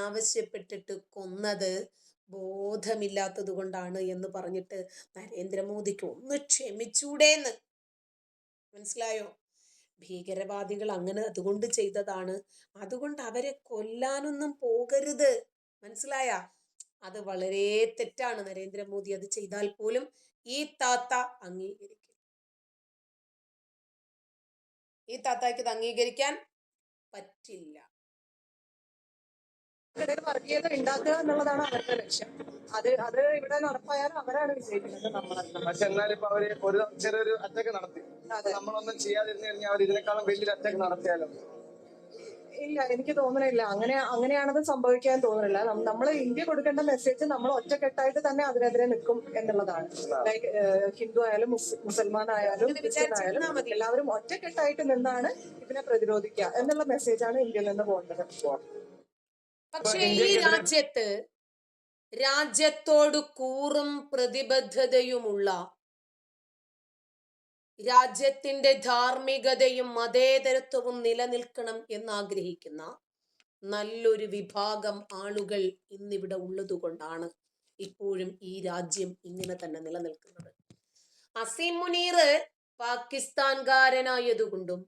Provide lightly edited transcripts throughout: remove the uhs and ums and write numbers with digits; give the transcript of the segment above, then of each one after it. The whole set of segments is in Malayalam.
ആവശ്യപ്പെട്ടിട്ട് കൊന്നത് ബോധമില്ലാത്തത് കൊണ്ടാണ് എന്ന് പറഞ്ഞിട്ട് നരേന്ദ്രമോദിക്ക് ഒന്ന് ക്ഷമിച്ചൂടേന്ന്. മനസ്സിലായോ? ഭീകരവാദികൾ അങ്ങനെ അതുകൊണ്ട് ചെയ്തതാണ്, അതുകൊണ്ട് അവരെ കൊല്ലാനൊന്നും പോകരുത്. മനസ്സിലായ? അത് വളരെ തെറ്റാണ്. നരേന്ദ്രമോദി അത് ചെയ്താൽ പോലും ഈ താത്ത അംഗീകരിക്കും. ഈ താത്താക്ക് ഇത് അംഗീകരിക്കാൻ പറ്റില്ല. വർഗീയത ഉണ്ടാക്കുക എന്നുള്ളതാണ് അവരുടെ ലക്ഷ്യം. അത് ഇവിടെ നടപ്പായാലും അവരാണ് വിജയിക്കുന്നത്, നമ്മളല്ല. പക്ഷെ എന്നാലും ഇപ്പൊ അവര് ചെറിയൊരു അറ്റാക്ക് നടത്തി. നമ്മളൊന്നും ചെയ്യാതിരുന്നു കഴിഞ്ഞാൽ അവർ ഇതിനേക്കാളും വലിയൊരു അറ്റാക്ക് നടത്തിയാലോ? ഇല്ല, എനിക്ക് തോന്നുന്നില്ല അങ്ങനെയാണത് സംഭവിക്കാൻ തോന്നുന്നില്ല. നമ്മൾ ഇന്ത്യ കൊടുക്കേണ്ട മെസ്സേജ് നമ്മൾ ഒറ്റക്കെട്ടായിട്ട് തന്നെ അതിനെതിരെ നിൽക്കും എന്നുള്ളതാണ്. ലൈക്ക് ഹിന്ദു ആയാലും മുസൽമാൻ ആയാലും ക്രിസ്ത്യൻ ആയാലും എല്ലാവരും ഒറ്റക്കെട്ടായിട്ട് നിന്നാണ് ഇതിനെ പ്രതിരോധിക്കുക എന്നുള്ള മെസ്സേജാണ് ഇന്ത്യയിൽ നിന്ന് പോകേണ്ടത്. പക്ഷേ ഈ രാജ്യത്തോട് കൂറും പ്രതിബദ്ധതയുമുള്ള, രാജ്യത്തിന്റെ ധാർമ്മികതയും മതേതരത്വവും നിലനിൽക്കണം എന്നാഗ്രഹിക്കുന്ന നല്ലൊരു വിഭാഗം ആളുകൾ ഇന്നിവിടെ ഉള്ളതുകൊണ്ടാണ് ഇപ്പോഴും ഈ രാജ്യം ഇങ്ങനെ തന്നെ നിലനിൽക്കുന്നത്. അസീം മുനീർ പാകിസ്ഥാൻകാരനായതുകൊണ്ടും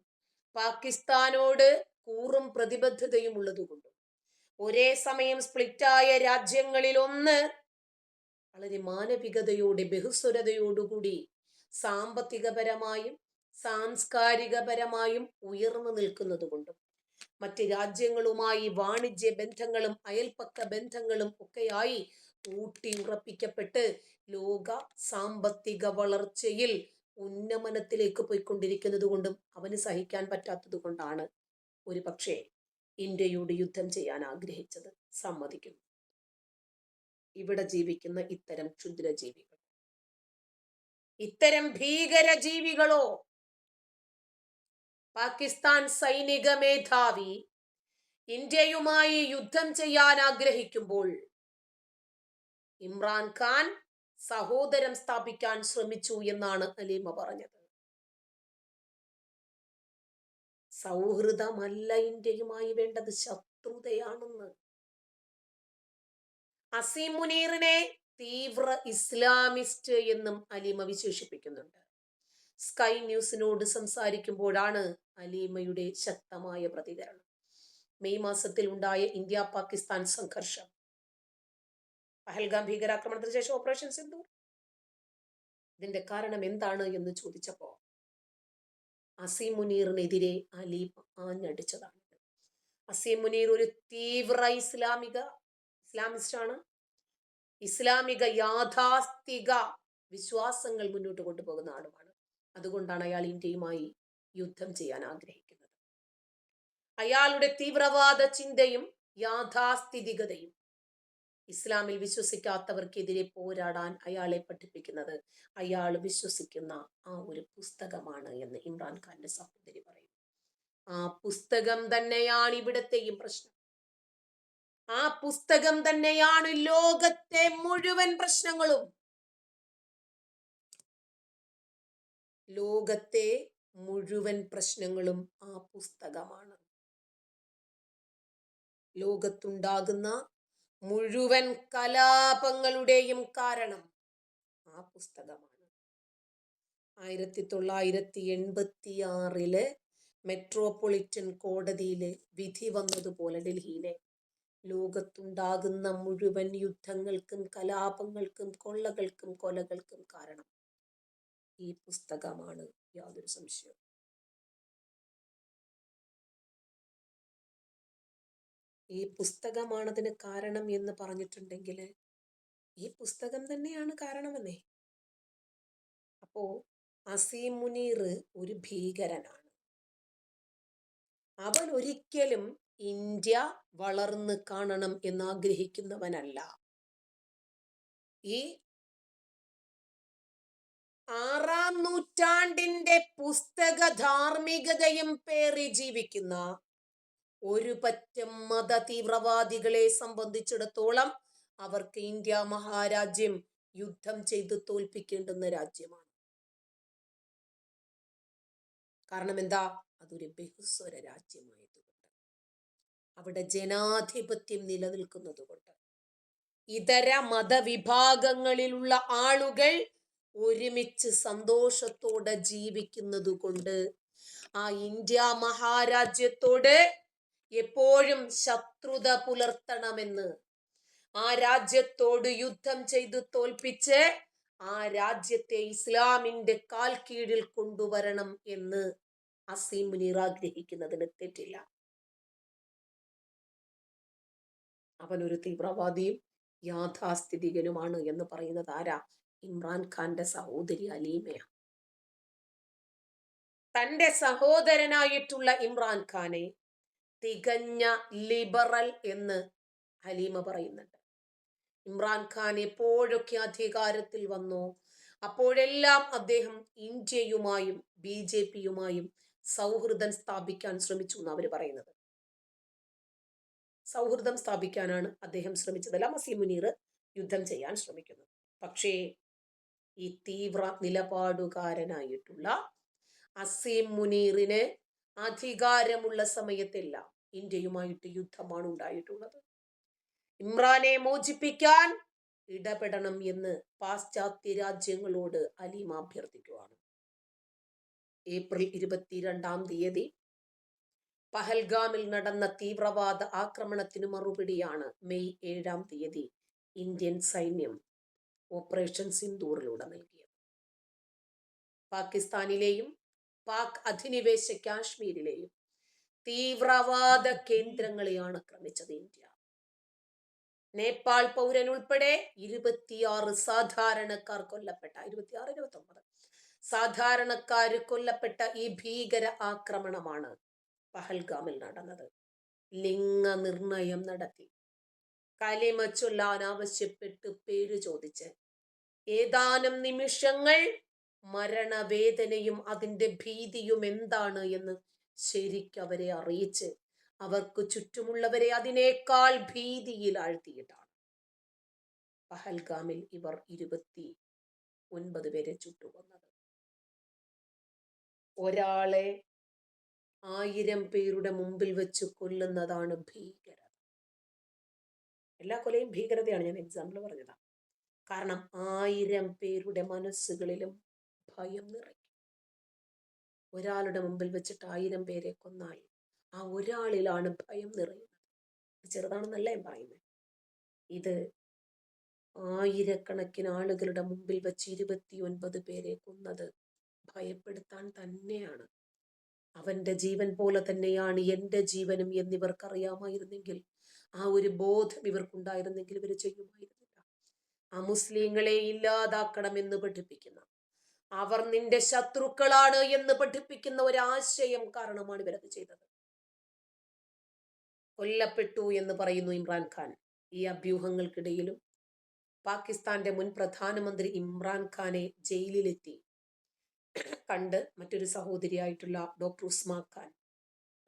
പാകിസ്ഥാനോട് കൂറും പ്രതിബദ്ധതയും ഉള്ളതുകൊണ്ടും ഒരേ സമയം സ്പ്ലിറ്റായ രാജ്യങ്ങളിലൊന്ന് വളരെ മാനവികതയോടെ ബഹുസ്വരതയോടുകൂടി സാമ്പത്തികപരമായും സാംസ്കാരികപരമായും ഉയർന്നു നിൽക്കുന്നത് കൊണ്ടും മറ്റ് രാജ്യങ്ങളുമായി വാണിജ്യ ബന്ധങ്ങളും അയൽപ്പക്ക ബന്ധങ്ങളും ഒക്കെയായി ഊട്ടി ഉറപ്പിക്കപ്പെട്ട് ലോക സാമ്പത്തിക വളർച്ചയിൽ ഉന്നമനത്തിലേക്ക് പോയിക്കൊണ്ടിരിക്കുന്നത് കൊണ്ടും അവന് സഹിക്കാൻ പറ്റാത്തത് കൊണ്ടാണ് ഒരു പക്ഷേ ഇന്ത്യയോട് യുദ്ധം ചെയ്യാൻ ആഗ്രഹിച്ചത്. സമ്മതിക്കുന്നു. ഇവിടെ ജീവിക്കുന്ന ഇത്തരം ക്ഷുദ്രജീവികൾ, ഇത്തരം ഭീകരജീവികളോ, പാകിസ്ഥാൻ സൈനിക മേധാവി ഇന്ത്യയുമായി യുദ്ധം ചെയ്യാൻ ആഗ്രഹിക്കുമ്പോൾ ഇമ്രാൻഖാൻ സഹോദരം സ്ഥാപിക്കാൻ ശ്രമിച്ചു എന്നാണ് അലീമ പറഞ്ഞത്. സൗഹൃദമല്ല ഇന്ത്യയുമായി വേണ്ടത്, ശത്രുതയാണെന്ന്. അസീം മുനീറിനെ തീവ്ര ഇസ്ലാമിസ്റ്റ് എന്നും അലീമ വിശേഷിപ്പിക്കുന്നുണ്ട്. സ്കൈ ന്യൂസിനോട് സംസാരിക്കുമ്പോഴാണ് അലീമയുടെ ശക്തമായ പ്രതികരണം. മെയ് മാസത്തിൽ ഉണ്ടായ ഇന്ത്യ പാകിസ്ഥാൻ സംഘർഷം, പഹൽഗാം ഭീകരാക്രമണത്തിന് ശേഷം ഓപ്പറേഷൻ സിന്ദൂർ, ഇതിന്റെ കാരണം എന്താണ് എന്ന് ചോദിച്ചപ്പോ അസീം മുനീറിനെതിരെ അലീമ ആഞ്ഞടിച്ചതാണ്. അസീം മുനീർ ഒരു തീവ്ര ഇസ്ലാമിസ്റ്റ് ആണ്. ഇസ്ലാമിക യാഥാസ്ഥിക വിശ്വാസങ്ങൾ മുന്നോട്ട് കൊണ്ടുപോകുന്ന ആളുമാണ്. അതുകൊണ്ടാണ് അയാൾ ഇന്ത്യയുമായി യുദ്ധം ചെയ്യാൻ ആഗ്രഹിക്കുന്നത്. അയാളുടെ തീവ്രവാദ ചിന്തയും യാഥാസ്ഥിതികതയും ഇസ്ലാമിൽ വിശ്വസിക്കാത്തവർക്കെതിരെ പോരാടാൻ അയാളെ പഠിപ്പിക്കുന്നത് അയാൾ വിശ്വസിക്കുന്ന ആ ഒരു പുസ്തകമാണ് എന്ന് ഇമ്രാൻഖാന്റെ സഹോദരി പറയും. ആ പുസ്തകം തന്നെയാണ് ഇവിടത്തെയും പ്രശ്നം. ആ പുസ്തകം തന്നെയാണ് ലോകത്തെ മുഴുവൻ പ്രശ്നങ്ങളും. ലോകത്തെ മുഴുവൻ പ്രശ്നങ്ങളും ആ പുസ്തകമാണ്. ലോകത്തുണ്ടാകുന്ന മുഴുവൻ കലാപങ്ങളുടെയും കാരണം ആ പുസ്തകമാണ്. 1986 മെട്രോപൊളിറ്റൻ കോടതിയില് വിധി വന്നതുപോലെ ഡൽഹിയിലെ ലോകത്തുണ്ടാകുന്ന മുഴുവൻ യുദ്ധങ്ങൾക്കും കലാപങ്ങൾക്കും കൊള്ളകൾക്കും കൊലകൾക്കും കാരണം ഈ പുസ്തകമാണ്, യാതൊരു സംശയവും. ഈ പുസ്തകമാണതിന് കാരണം എന്ന് പറഞ്ഞിട്ടുണ്ടെങ്കിൽ ഈ പുസ്തകം തന്നെയാണ് കാരണമെന്നേ. അപ്പോ അസീം മുനീർ ഒരു ഭീകരനാണ്. അവൻ ഒരിക്കലും ഇന്ത്യ വളർന്ന് കാണണം എന്നാഗ്രഹിക്കുന്നവനല്ല. ഈ 6-ാം നൂറ്റാണ്ടിന്റെ പുസ്തക ധാർമ്മികതയും പേറി ജീവിക്കുന്ന ഒരു പറ്റം മത തീവ്രവാദികളെ സംബന്ധിച്ചിടത്തോളം അവർക്ക് ഇന്ത്യ മഹാരാജ്യം യുദ്ധം ചെയ്ത് തോൽപ്പിക്കേണ്ടുന്ന രാജ്യമാണ്. കാരണം എന്താ? അതൊരു ബഹുസ്വര രാജ്യമായതുകൊണ്ട്. അവിടെ ജനാധിപത്യം നിലനിൽക്കുന്നത് കൊണ്ട്, ഇതര മതവിഭാഗങ്ങളിലുള്ള ആളുകൾ ഒരുമിച്ച് സന്തോഷത്തോടെ ജീവിക്കുന്നത് കൊണ്ട് ആ ഇന്ത്യ മഹാരാജ്യത്തോട് എപ്പോഴും ശത്രുത പുലർത്തണമെന്ന്, ആ രാജ്യത്തോട് യുദ്ധം ചെയ്ത് തോൽപ്പിച്ച് ആ രാജ്യത്തെ ഇസ്ലാമിന്റെ കാൽ കീഴിൽ കൊണ്ടുവരണം എന്ന് അസീം മുനീർ ആഗ്രഹിക്കുന്നതിന് തെറ്റില്ല. അവനൊരു തീവ്രവാദിയും യാഥാസ്ഥിതികനുമാണ് എന്ന് പറയുന്നത് ആരാ? ഇമ്രാൻഖാന്റെ സഹോദരി അലീമയാണ്. തന്റെ സഹോദരനായിട്ടുള്ള ഇമ്രാൻഖാനെ തികഞ്ഞ ലിബറൽ എന്ന് ഹലീമ പറയുന്നുണ്ട്. ഇമ്രാൻഖാൻ എപ്പോഴൊക്കെ അധികാരത്തിൽ വന്നോ അപ്പോഴെല്ലാം അദ്ദേഹം ഇന്ത്യയുമായും BJPയുമായും സൗഹൃദം സ്ഥാപിക്കാൻ ശ്രമിച്ചു എന്ന് അവർ പറയുന്നത്. സൗഹൃദം സ്ഥാപിക്കാനാണ് അദ്ദേഹം ശ്രമിച്ചതല്ല അസീം മുനീർ യുദ്ധം ചെയ്യാൻ ശ്രമിക്കുന്നത്. പക്ഷേ ഈ തീവ്ര നിലപാടുകാരനായിട്ടുള്ള അസീം മുനീറിന് അധികാരമുള്ള സമയത്തെല്ലാം ഇന്ത്യയുമായിട്ട് യുദ്ധമാണ് ഉണ്ടായിട്ടുള്ളത്. ഇമ്രാനെ മോചിപ്പിക്കാൻ ഇടപെടണം എന്ന് പാശ്ചാത്യ രാജ്യങ്ങളോട് അലീമ അഭ്യർത്ഥിക്കുകയാണ്. ഏപ്രിൽ 22 പഹൽഗാമിൽ നടന്ന തീവ്രവാദ ആക്രമണത്തിന് മറുപടിയാണ് മെയ് 7 ഇന്ത്യൻ സൈന്യം ഓപ്പറേഷൻ സിന്ദൂറിലൂടെ നൽകിയത്. പാകിസ്ഥാനിലെയും പാക് അധിനിവേശ കാശ്മീരിലെയും തീവ്രവാദ കേന്ദ്രങ്ങളെയാണ് ആക്രമിച്ചത് ഇന്ത്യ. നേപ്പാൾ പൗരൻ ഉൾപ്പെടെ 26 സാധാരണക്കാർ കൊല്ലപ്പെട്ട 26-29 സാധാരണക്കാര് കൊല്ലപ്പെട്ട ഈ ഭീകര ആക്രമണമാണ് പഹൽഗാമിൽ നടന്നത്. ലിംഗനിർണയം നടത്തി, കലിമ ചൊല്ലാൻ ആവശ്യപ്പെട്ട് പേര് ചോദിച്ച് ഏതാനും നിമിഷങ്ങൾ മരണവേദനയും അതിന്റെ ഭീതിയും എന്താണ് എന്ന് ശരിക്കവരെ അറിയിച്ച് അവർക്ക് ചുറ്റുമുള്ളവരെ അതിനേക്കാൾ ഭീതിയിൽ ആഴ്ത്തിയിട്ടാണ് പഹൽഗാമിൽ ഇവർ 29 പേരെ ചുട്ടുകൊന്നത്. ഒരാളെ 1000 പേരുടെ മുമ്പിൽ വെച്ച് കൊല്ലുന്നതാണ് ഭീകരത. എല്ലാ കൊലയും ഭീകരതയാണ്, ഞാൻ എക്സാമ്പിൾ പറഞ്ഞതാ. കാരണം 1000 പേരുടെ മനസ്സുകളിലും ഭയം നിറയ്ക്കും. ഒരാളുടെ മുമ്പിൽ വെച്ചിട്ട് 1000 പേരെ കൊന്നാൽ ആ ഒരാളിലാണ് ഭയം നിറയുന്നത്. ചെറുതാണെന്നല്ല ഞാൻ പറയുന്നത്. ഇത് ആയിരക്കണക്കിന് ആളുകളുടെ മുമ്പിൽ വെച്ച് 29 പേരെ കൊന്നത് ഭയപ്പെടുത്താൻ തന്നെയാണ്. അവന്റെ ജീവൻ പോലെ തന്നെയാണ് എൻ്റെ ജീവനും എന്നിവർക്കറിയാമായിരുന്നെങ്കിൽ, ആ ഒരു ബോധം ഇവർക്കുണ്ടായിരുന്നെങ്കിൽ ഇവർ ചെയ്യുമായിരുന്നില്ല. ആ മുസ്ലിങ്ങളെ ഇല്ലാതാക്കണമെന്ന് പഠിപ്പിക്കുന്ന, അവർ നിന്റെ ശത്രുക്കളാണ് എന്ന് പഠിപ്പിക്കുന്ന ഒരാശയം കാരണമാണ് ഇവരത് ചെയ്തത്. കൊല്ലപ്പെട്ടു എന്ന് പറയുന്നു ഇമ്രാൻഖാൻ. ഈ അഭ്യൂഹങ്ങൾക്കിടയിലും പാകിസ്ഥാന്റെ മുൻ പ്രധാനമന്ത്രി ഇമ്രാൻഖാനെ ജയിലിലെത്തി കണ്ട് മറ്റൊരു സഹോദരിയായിട്ടുള്ള ഡോക്ടർ ഉസ്മാ ഖാൻ,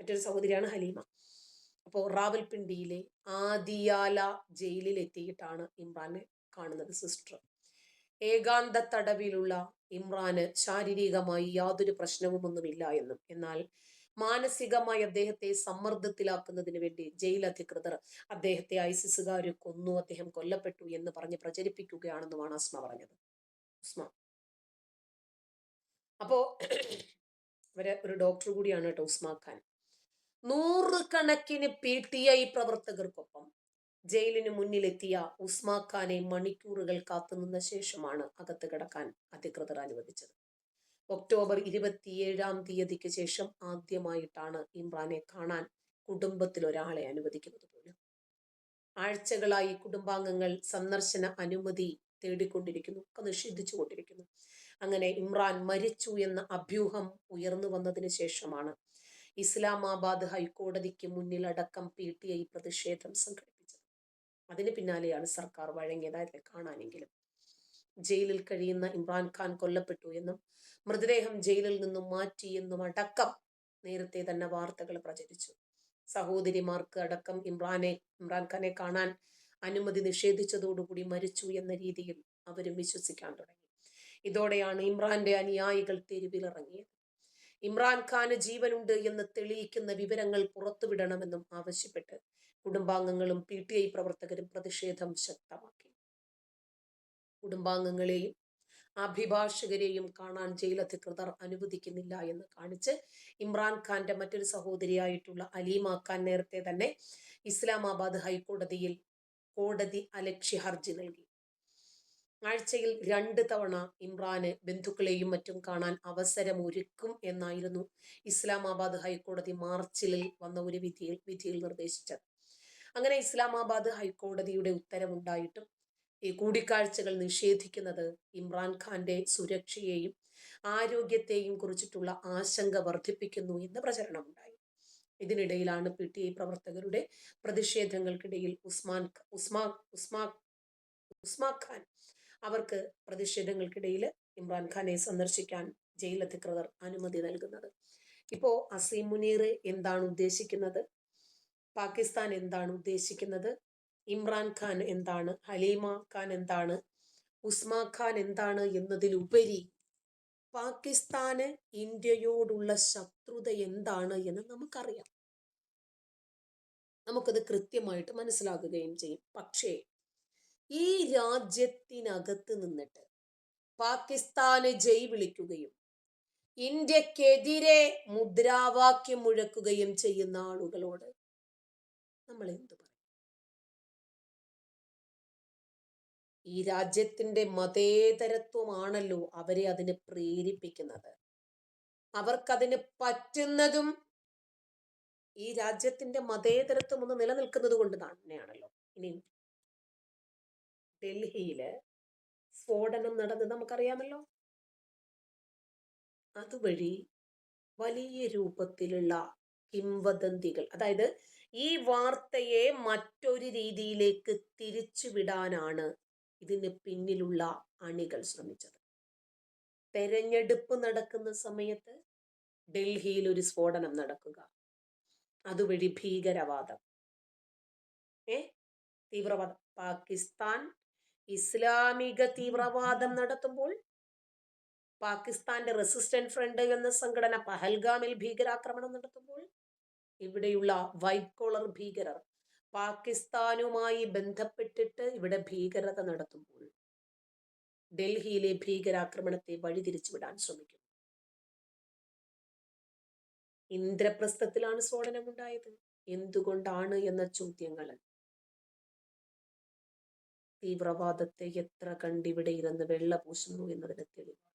മറ്റൊരു സഹോദരിയാണ് ഹലീമ. അപ്പോൾ റാവൽപിണ്ടിയിലെ ആദിയാല ജയിലിൽ എത്തിയിട്ടാണ് ഇമ്രാനെ കാണുന്നത് സിസ്റ്റർ. ഏകാന്ത തടവിലുള്ള ഇമ്രാന് ശാരീരികമായി യാതൊരു പ്രശ്നവുമൊന്നുമില്ല എന്നും, എന്നാൽ മാനസികമായി അദ്ദേഹത്തെ സമ്മർദ്ദത്തിലാക്കുന്നതിന് വേണ്ടി ജയിൽ അധികൃതർ അദ്ദേഹത്തെ ഐസിസുകാര് കൊന്നു, അദ്ദേഹം കൊല്ലപ്പെട്ടു എന്ന് പറഞ്ഞ് പ്രചരിപ്പിക്കുകയാണെന്നുമാണ് അസ്മ പറഞ്ഞത്. ഉസ്മ അപ്പോ അവര് ഒരു ഡോക്ടർ കൂടിയാണ് കേട്ടോ ഉസ്മാ ഖാൻ. 100 കണക്കിന് PTI പ്രവർത്തകർക്കൊപ്പം ജയിലിന് മുന്നിലെത്തിയ ഉസ്മാ ഖാനെ മണിക്കൂറുകൾ കാത്തുനിന്ന ശേഷമാണ് അകത്ത് കിടക്കാൻ അധികൃതർ അനുവദിച്ചത്. ഒക്ടോബർ 27 ശേഷം ആദ്യമായിട്ടാണ് ഇമ്രാനെ കാണാൻ കുടുംബത്തിൽ ഒരാളെ അനുവദിക്കുന്നത് പോലും. ആഴ്ചകളായി കുടുംബാംഗങ്ങൾ സന്ദർശന അനുമതി തേടിക്കൊണ്ടിരിക്കുന്നു, ഒക്കെ നിഷേധിച്ചു കൊണ്ടിരിക്കുന്നു. അങ്ങനെ ഇമ്രാൻ മരിച്ചു എന്ന അഭ്യൂഹം ഉയർന്നു വന്നതിന് ശേഷമാണ് ഇസ്ലാമാബാദ് ഹൈക്കോടതിക്ക് മുന്നിലടക്കം PTI പ്രതിഷേധം സംഘടിപ്പിച്ചത്. അതിന് പിന്നാലെയാണ് സർക്കാർ വഴങ്ങിയതായത് കാണാനെങ്കിലും. ജയിലിൽ കഴിയുന്ന ഇമ്രാൻഖാൻ കൊല്ലപ്പെട്ടു എന്നും മൃതദേഹം ജയിലിൽ നിന്നും മാറ്റിയെന്നും അടക്കം നേരത്തെ തന്നെ വാർത്തകൾ പ്രചരിച്ചു. സഹോദരിമാർക്ക് അടക്കം ഇമ്രാൻഖാനെ കാണാൻ അനുമതി നിഷേധിച്ചതോടുകൂടി മരിച്ചു എന്ന രീതിയിൽ അവരും വിശ്വസിക്കാൻ തുടങ്ങി. ഇതോടെയാണ് ഇമ്രാന്റെ അനുയായികൾ തെരുവിലിറങ്ങിയത്. ഇമ്രാൻഖാന് ജീവനുണ്ട് എന്ന് തെളിയിക്കുന്ന വിവരങ്ങൾ പുറത്തുവിടണമെന്നും ആവശ്യപ്പെട്ട് കുടുംബാംഗങ്ങളും PTI പ്രവർത്തകരും പ്രതിഷേധം ശക്തമാക്കി. കുടുംബാംഗങ്ങളെയും അഭിഭാഷകരെയും കാണാൻ ജയിൽ അധികൃതർ അനുവദിക്കുന്നില്ല എന്ന് കാണിച്ച് ഇമ്രാൻഖാന്റെ മറ്റൊരു സഹോദരിയായിട്ടുള്ള അലീമ ഖാൻ നേരത്തെ തന്നെ ഇസ്ലാമാബാദ് ഹൈക്കോടതിയിൽ കോടതി അലക്ഷ്യ ഹർജി നൽകി. ആഴ്ചയിൽ 2 തവണ ഇമ്രാന് ബന്ധുക്കളെയും മറ്റും കാണാൻ അവസരമൊരുക്കും എന്നായിരുന്നു ഇസ്ലാമാബാദ് ഹൈക്കോടതി മാർച്ചിൽ വന്ന ഒരു വിധിയിൽ നിർദ്ദേശിച്ചത്. അങ്ങനെ ഇസ്ലാമാബാദ് ഹൈക്കോടതിയുടെ ഉത്തരവുണ്ടായിട്ടും ഈ കൂടിക്കാഴ്ചകൾ നിഷേധിക്കുന്നത് ഇമ്രാൻഖാന്റെ സുരക്ഷയെയും ആരോഗ്യത്തെയും കുറിച്ചിട്ടുള്ള ആശങ്ക വർദ്ധിപ്പിക്കുന്നു എന്ന് പ്രചരണമുണ്ടായി. ഇതിനിടയിലാണ് PTI പ്രവർത്തകരുടെ പ്രതിഷേധങ്ങൾക്കിടയിൽ ഉസ്മാ ഖാൻ അവർക്ക് പ്രതിഷേധങ്ങൾക്കിടയിൽ ഇമ്രാൻഖാനെ സന്ദർശിക്കാൻ ജയിൽ അധികൃതർ അനുമതി നൽകുന്നത്. ഇപ്പോ അസീം മുനീർ എന്താണ് ഉദ്ദേശിക്കുന്നത്, പാകിസ്ഥാൻ എന്താണ് ഉദ്ദേശിക്കുന്നത്, ഇമ്രാൻഖാൻ എന്താണ്, ഹലീമ ഖാൻ എന്താണ്, ഉസ്മാ ഖാൻ എന്താണ് എന്നതിലുപരി പാകിസ്ഥാന് ഇന്ത്യയോടുള്ള ശത്രുത എന്താണ് എന്ന് നമുക്കറിയാം. നമുക്കത് കൃത്യമായിട്ട് മനസ്സിലാക്കുകയും ചെയ്യും. പക്ഷേ ഈ രാജ്യത്തിനകത്ത് നിന്നിട്ട് പാകിസ്ഥാന് ജയ് വിളിക്കുകയും ഇന്ത്യക്കെതിരെ മുദ്രാവാക്യം മുഴക്കുകയും ചെയ്യുന്ന ആളുകളോട് നമ്മൾ എന്തു പറയും? ഈ രാജ്യത്തിന്റെ മതേതരത്വമാണല്ലോ അവരെ അതിന് പ്രേരിപ്പിക്കുന്നത്. അവർക്കതിന് പറ്റുന്നതും ഈ രാജ്യത്തിന്റെ മതേതരത്വം ഒന്ന് നിലനിൽക്കുന്നത് കൊണ്ട് തന്നെയാണല്ലോ. ഇനി ഡൽഹിയില് സ്ഫോടനം നടന്നത് നമുക്കറിയാമല്ലോ. അതുവഴി വലിയ രൂപത്തിലുള്ള കിംവദന്തികൾ, അതായത് ഈ വാർത്തയെ മറ്റൊരു രീതിയിലേക്ക് തിരിച്ചുവിടാനാണ് ഇതിന് പിന്നിലുള്ള അണികൾ ശ്രമിച്ചത്. തെരഞ്ഞെടുപ്പ് നടക്കുന്ന സമയത്ത് ഡൽഹിയിൽ ഒരു സ്ഫോടനം നടക്കുക, അതുവഴി ഭീകരവാദം, തീവ്രവാദം. പാകിസ്ഥാൻ ഇസ്ലാമിക തീവ്രവാദം നടത്തുമ്പോൾ പാകിസ്ഥാന്റെ റെസിസ്റ്റന്റ് ഫ്രണ്ട് എന്ന സംഘടന പഹൽഗാമിൽ ഭീകരാക്രമണം നടത്തുമ്പോൾ ഇവിടെയുള്ള വൈറ്റ് കോളർ ഭീകരർ പാകിസ്ഥാനുമായി ബന്ധപ്പെട്ടിട്ട് ഇവിടെ ഭീകരത നടത്തുമ്പോൾ ഡൽഹിയിലെ ഭീകരാക്രമണത്തെ വഴിതിരിച്ചുവിടാൻ ശ്രമിക്കും. ഇന്ദ്രപ്രസ്ഥത്തിലാണ് സ്ഫോടനമുണ്ടായത്. എന്തുകൊണ്ടാണ് എന്ന ചോദ്യങ്ങൾ തീവ്രവാദത്തെ എത്ര കണ്ടിവിടെ ഇരുന്ന് വെള്ള പൂശുന്നു എന്നതിന് തെളിവാണ്.